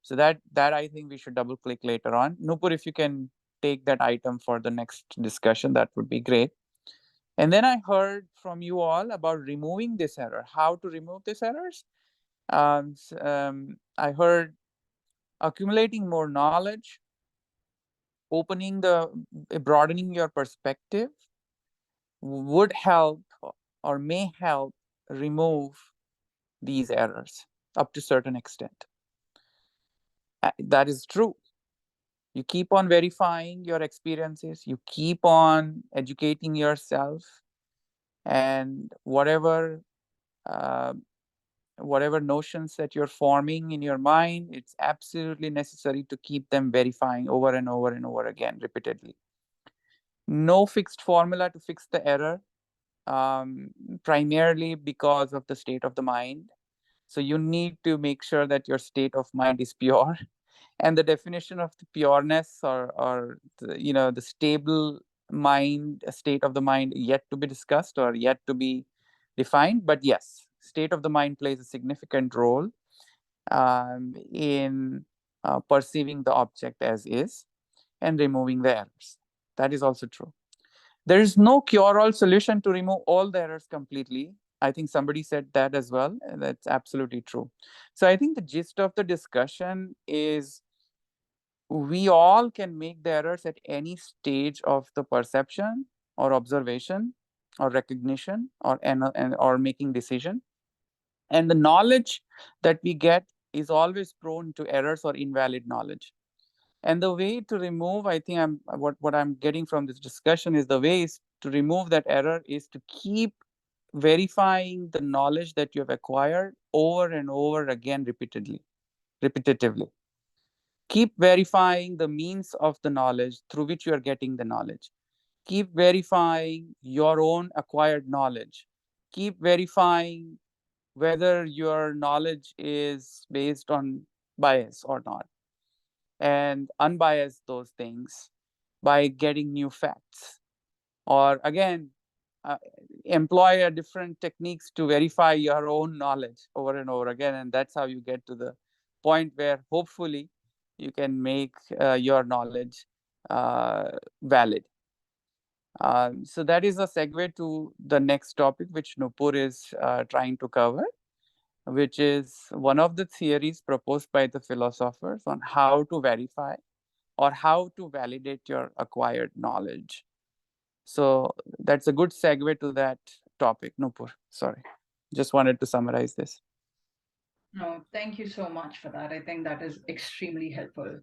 So that I think we should double click later on. Nupur, if you can take that item for the next discussion, that would be great. And then I heard from you all about removing this error, how to remove these errors. I heard accumulating more knowledge, broadening your perspective would help or may help remove these errors up to a certain extent. That is true. You keep on verifying your experiences, you keep on educating yourself, and whatever notions that you're forming in your mind, it's absolutely necessary to keep them verifying over and over and over again repeatedly. No fixed formula to fix the error, primarily because of the state of the mind. So you need to make sure that your state of mind is pure. And the definition of the pureness or the stable mind, state of the mind, yet to be discussed or yet to be defined. But yes, state of the mind plays a significant role in perceiving the object as is and removing the errors. That is also true. There is no cure-all solution to remove all the errors completely. I think somebody said that as well, and that's absolutely true. So I think the gist of the discussion is we all can make the errors at any stage of the perception or observation or recognition or making decision. And the knowledge that we get is always prone to errors or invalid knowledge. And the way to remove, I think what I'm getting from this discussion is the way is to remove that error is to keep verifying the knowledge that you have acquired over and over again repetitively. Keep verifying the means of the knowledge through which you are getting the knowledge. Keep verifying your own acquired knowledge. Keep verifying whether your knowledge is based on bias or not, and unbias those things by getting new facts, or again, employ a different techniques to verify your own knowledge over and over again. And that's how you get to the point where hopefully you can make your knowledge valid. So that is a segue to the next topic, which Nupur is trying to cover, which is one of the theories proposed by the philosophers on how to verify or how to validate your acquired knowledge. So that's a good segue to that topic. Nupur, sorry. Just wanted to summarize this. No, thank you so much for that. I think that is extremely helpful.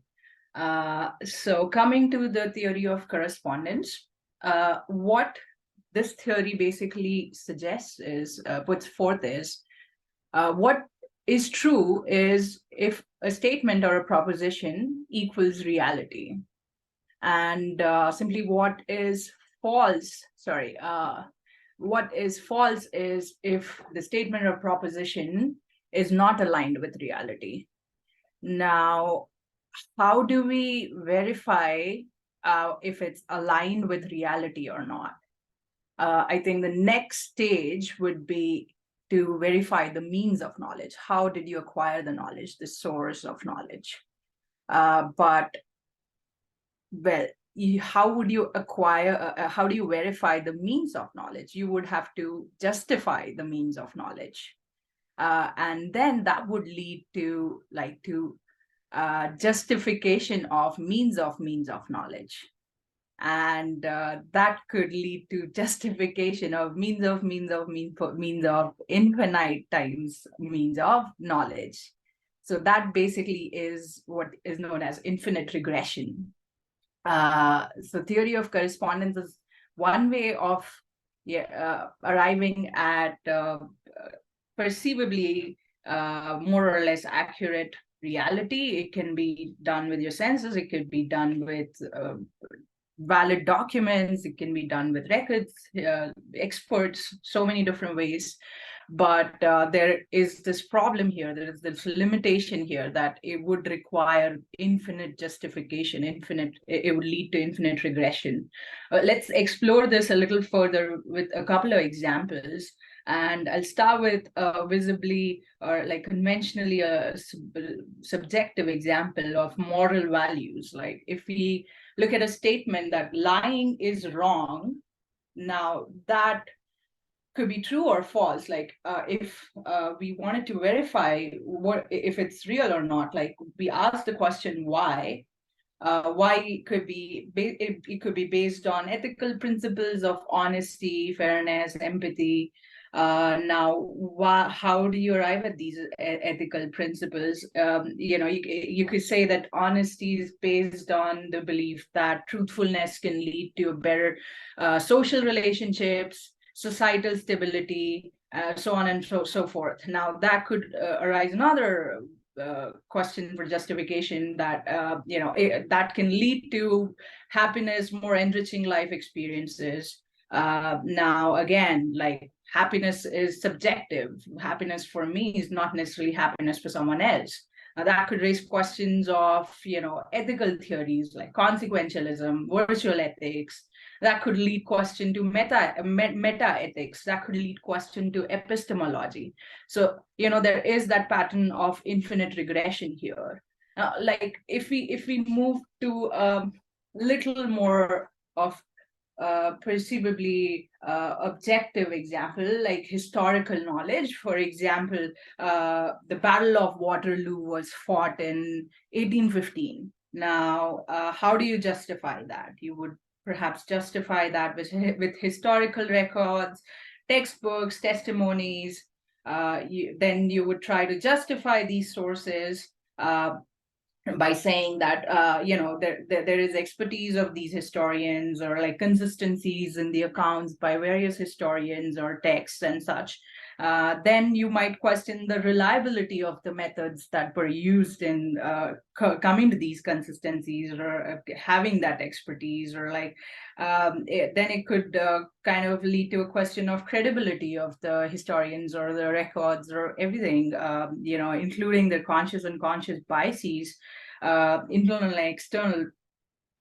So coming to the theory of correspondence, what this theory basically suggests is, puts forth is, what is true is if a statement or a proposition equals reality. And simply what is false, what is false is if the statement or proposition is not aligned with reality. Now, how do we verify if it's aligned with reality or not? I think the next stage would be to verify the means of knowledge. How did you acquire the knowledge, the source of knowledge? But, well, how would you acquire, how do you verify the means of knowledge? You would have to justify the means of knowledge. And then that would lead to justification of means of knowledge. And that could lead to justification of means of infinite times means of knowledge. So that basically is what is known as infinite regression. So theory of correspondence is one way of arriving at perceivably more or less accurate reality. It can be done with your senses. It could be done with valid documents. It can be done with records, experts, so many different ways. But there is this problem here. There is this limitation here that it would require infinite justification, it would lead to infinite regression. Let's explore this a little further with a couple of examples. And I'll start with visibly or like conventionally a subjective example of moral values. Like if we look at a statement that lying is wrong, now that could be true or false. Like if we wanted to verify if it's real or not, like we ask the question why. Why could be it could be based on ethical principles of honesty, fairness, empathy. Now, how do you arrive at these ethical principles? You could say that honesty is based on the belief that truthfulness can lead to a better social relationships, societal stability, so on and so forth. Now, that could arise another question for justification that that can lead to happiness, more enriching life experiences. Now again, like happiness is subjective. Happiness for me is not necessarily happiness for someone else. That could raise questions of ethical theories like consequentialism, virtual ethics. That could lead question to meta ethics. That could lead question to epistemology. So there is that pattern of infinite regression here. Like if we move to a little more of perceivably objective example, like historical knowledge. For example, the Battle of Waterloo was fought in 1815. Now, how do you justify that? You would perhaps justify that with historical records, textbooks, testimonies. Then you would try to justify these sources by saying that there is expertise of these historians, or like consistencies in the accounts by various historians or texts and such. then you might question the reliability of the methods that were used in coming to these consistencies, or having that expertise, or like then it could kind of lead to a question of credibility of the historians or the records or everything, including the conscious and unconscious biases, internal and external.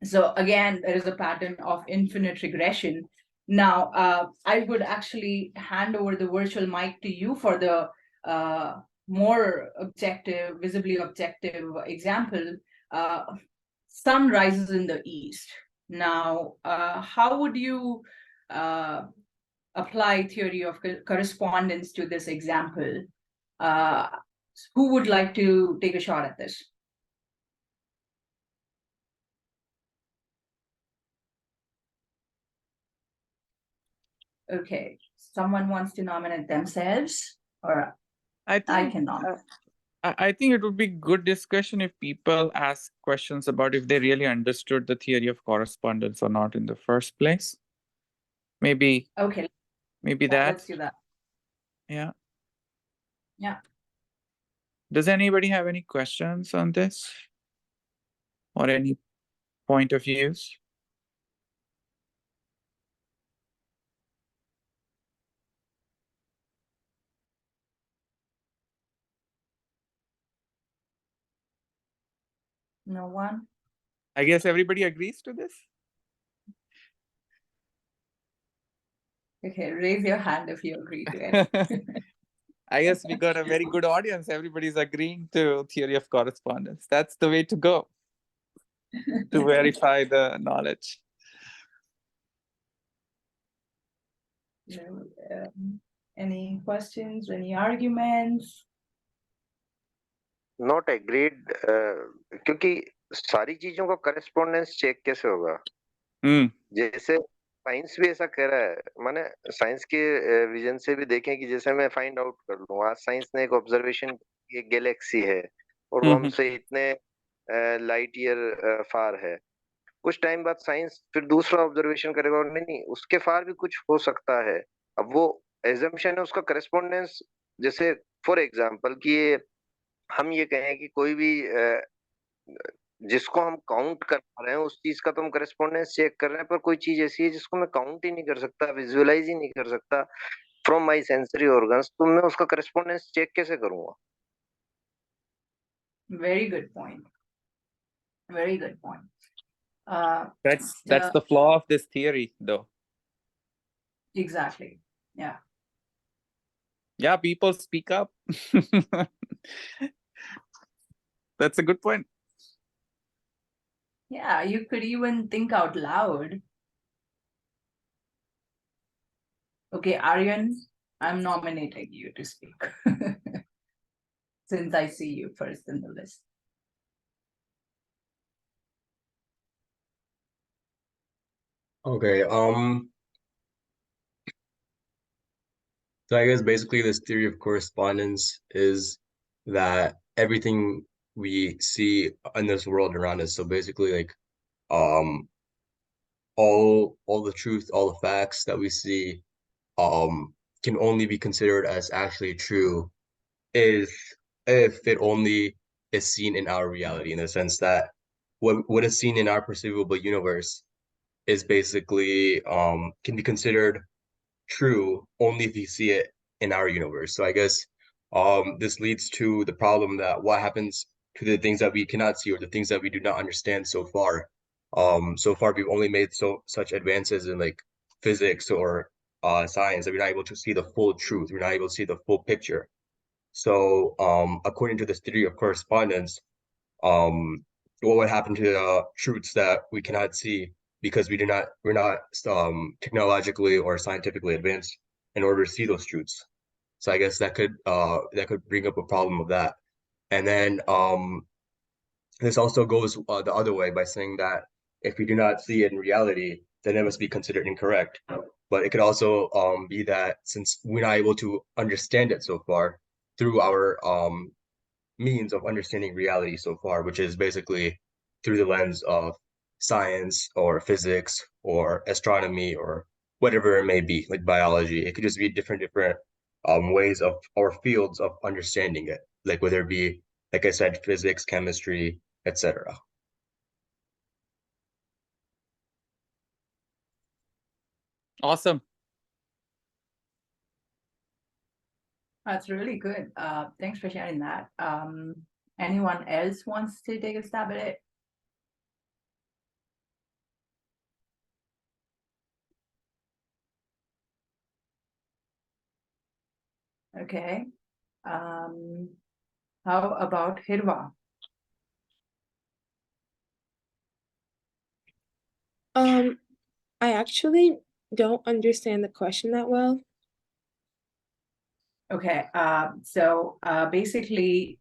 So again, there is a pattern of infinite regression. Now, I would actually hand over the virtual mic to you for the more objective, visibly objective example. Sun rises in the east. Now, how would you apply theory of correspondence to this example? Who would like to take a shot at this? Okay, someone wants to nominate themselves, or I can nominate. I think it would be good discussion if people ask questions about if they really understood the theory of correspondence or not in the first place. Maybe. Okay. Maybe Yeah, that. let's do that. Yeah. Yeah. Does anybody have any questions on this? Or any point of views? No one? I guess everybody agrees to this? Okay, raise your hand if you agree to it. I guess we got a very good audience. Everybody's agreeing to theory of correspondence. That's the way to go to verify the knowledge. Any questions, any arguments? Not agreed, क्योंकि सारी चीजों का correspondence check कैसे होगा? जैसे science भी ऐसा कह रहा है, माने साइंस के विजन से भी देखें कि जैसे मैं फाइंड आउट कर लूं, आज साइंस ने एक ऑब्जर्वेशन, एक गैलेक्सी है और वो हमसे इतने लाइट ईयर फार है। कुछ टाइम बाद साइंस फिर दूसरा ऑब्जर्वेशन करेगा और नहीं उसके फार भी कुछ हो सकता है। अब वो एजम्पशन है, उसका करस्पॉन्डेंस, जैसे फॉर एग्जांपल कि ये हम ये कहें कि कोई भी जिसको हम काउंट कर पा रहे हैं उस चीज का तो हम करस्पॉन्डेंस चेक कर रहे हैं, पर कोई चीज ऐसी है जिसको मैं काउंट ही नहीं कर सकता, विजुअलाइज ही नहीं कर सकता फ्रॉम माय सेंसरी ऑर्गन्स, तो मैं उसका करस्पॉन्डेंस चेक कैसे करूंगा? Very good point. Very good point. That's the flaw of this theory, though. Exactly. Yeah. Yeah, people speak up. That's a good point. Yeah, you could even think out loud. Okay, Aryan, I'm nominating you to speak. Since I see you first in the list. Okay, so I guess basically this theory of correspondence is that everything we see in this world around us, so basically like all the truth, all the facts that we see can only be considered as actually true if it only is seen in our reality, in the sense that what is seen in our perceivable universe is basically can be considered true only if you see it in our universe. So I guess this leads to the problem that what happens to the things that we cannot see or the things that we do not understand so far. So far we've only made such advances in like physics or science that we're not able to see the full truth. We're not able to see the full picture. So according to this theory of correspondence, what would happen to the truths that we cannot see because we're not technologically or scientifically advanced in order to see those truths. So I guess that could bring up a problem of that. And then this also goes the other way by saying that if we do not see it in reality, then it must be considered incorrect. But it could also be that since we're not able to understand it so far through our means of understanding reality so far, which is basically through the lens of science or physics or astronomy or whatever it may be, like biology. It could just be different ways of or fields of understanding it, like whether it be, like I said, physics, chemistry, etc. Awesome. That's really good. Thanks for sharing that. Anyone else wants to take a stab at it? Okay. How about Hirva? I actually don't understand the question that well. Okay. So basically,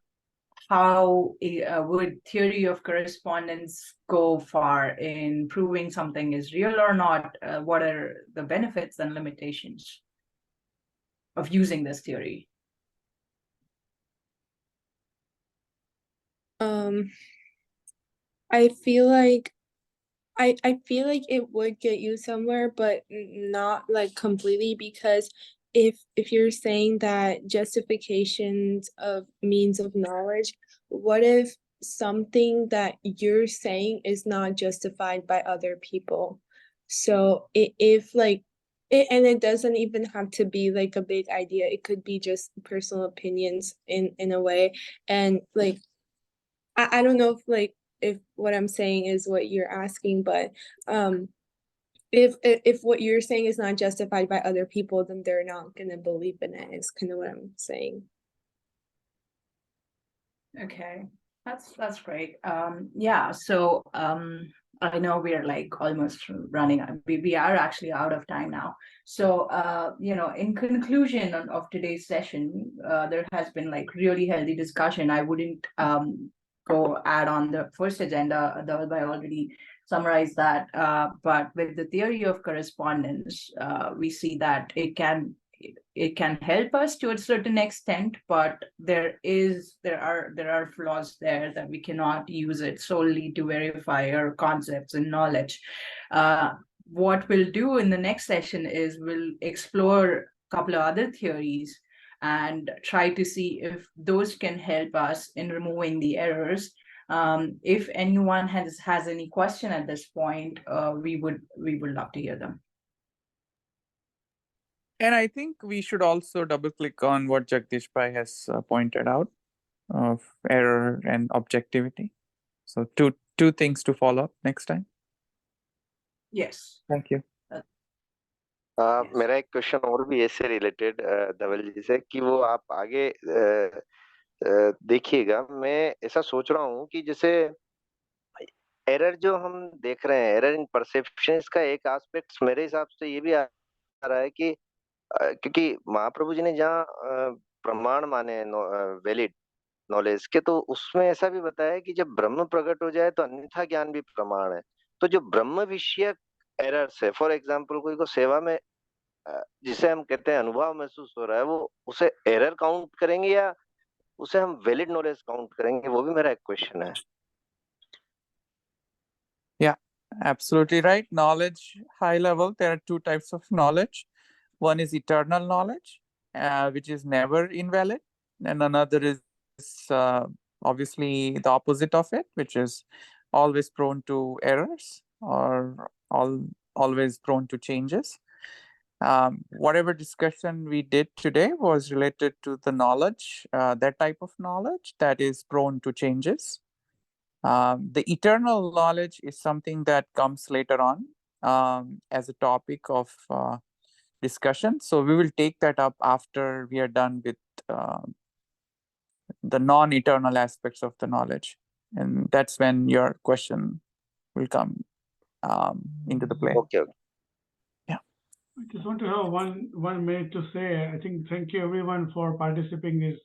how would theory of correspondence go far in proving something is real or not? What are the benefits and limitations of using this theory? I feel like I feel like it would get you somewhere, but not like completely, because if you're saying that justifications of means of knowledge, what if something that you're saying is not justified by other people? So if like and it doesn't even have to be like a big idea, it could be just personal opinions in a way. And like I don't know if what I'm saying is what you're asking, but if what you're saying is not justified by other people, then they're not gonna believe in it, is kind of what I'm saying. Okay, that's great. Yeah, so I know we're like almost running out. We are actually out of time now. So you know, in conclusion of today's session, there has been like really healthy discussion. I wouldn't go add on the first agenda. I already summarized that. But with the theory of correspondence, we see that it can help us to a certain extent, but there are flaws there that we cannot use it solely to verify our concepts and knowledge. What we'll do in the next session is we'll explore a couple of other theories and try to see if those can help us in removing the errors. If anyone has any question at this point, we would love to hear them. And I think we should also double click on what Jagdish Bhai has pointed out of error and objectivity. So two things to follow up next time. Yes. Thank you. मेरा एक question और भी ऐसे related धवल जी से कि वो आप आगे देखिएगा। मैं ऐसा सोच रहा हूँ कि जैसे एरर जो हम देख रहे हैं, एरर इन परसेप्शन, का एक एस्पेक्ट मेरे हिसाब से ये भी आ रहा है कि क्योंकि महाप्रभु जी ने जहाँ प्रमाण माने वैलिड नॉलेज के, तो उसमें ऐसा भी बताया कि जब ब्रह्म प्रकट हो जाए तो अन्यथा ज्ञान भी प्रमाण है। तो जो ब्रह्म विषयक एरर्स है, फॉर एग्जाम्पल कोई को सेवा में जिसे हम कहते हैं अनुभव महसूस हो रहा है, वो उसे एरर काउंट करेंगे या उसे हम वैलिड नॉलेज काउंट करेंगे? वो भी मेरा एक क्वेश्चन है। Yeah, absolutely right. Knowledge, high level, there are two types of knowledge. One is eternal knowledge, which is never invalid, and another is obviously the opposite of it, which is always prone to errors or always prone to changes. Whatever discussion we did today was related to the knowledge, that type of knowledge that is prone to changes. The eternal knowledge is something that comes later on as a topic of discussion. So we will take that up after we are done with the non-eternal aspects of the knowledge. And that's when your question will come into the play. Okay. Yeah. I just want to have one minute to say, I think thank you everyone for participating in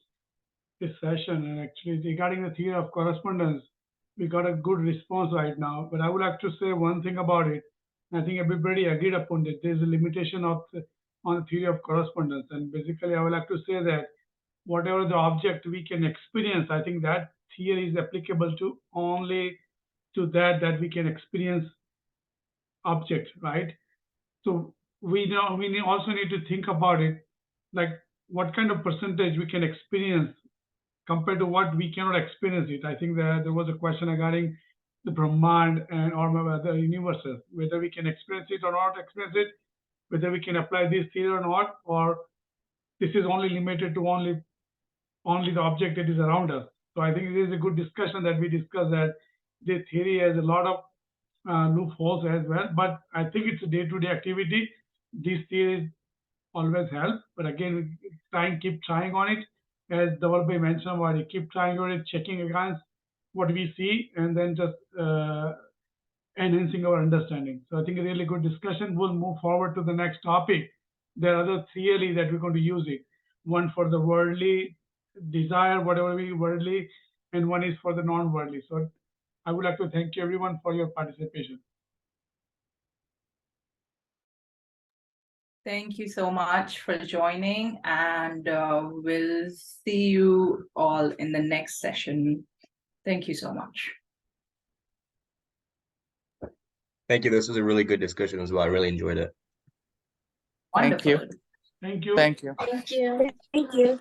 this session. And actually regarding the theory of correspondence, we got a good response right now. But I would like to say one thing about it. I think everybody agreed upon that there's a limitation on the theory of correspondence. And basically, I would like to say that whatever the object we can experience, I think that theory is applicable to only to that we can experience object, right? So we also need to think about it like what kind of percentage we can experience compared to what we cannot experience it. I think there was a question regarding the Brahman and or the universes, whether we can experience it or not experience it, whether we can apply this theory or not, or this is only limited to only the object that is around us. So I think it is a good discussion that we discussed that this theory has a lot of loopholes as well, but I think it's a day-to-day activity. These theories always help, but again, keep trying on it. As Dhavalbhai mentioned about it, keep trying on it, checking against what we see, and then just enhancing our understanding. So I think a really good discussion. We'll move forward to the next topic. There are other theory that we're going to use it. One for the worldly desire, whatever we worldly, and one is for the non-worldly. So I would like to thank you everyone for your participation. Thank you so much for joining, and we'll see you all in the next session. Thank you so much. Thank you. This was a really good discussion as well. I really enjoyed it. Wonderful. Thank you. Thank you. Thank you. Thank you. Thank you.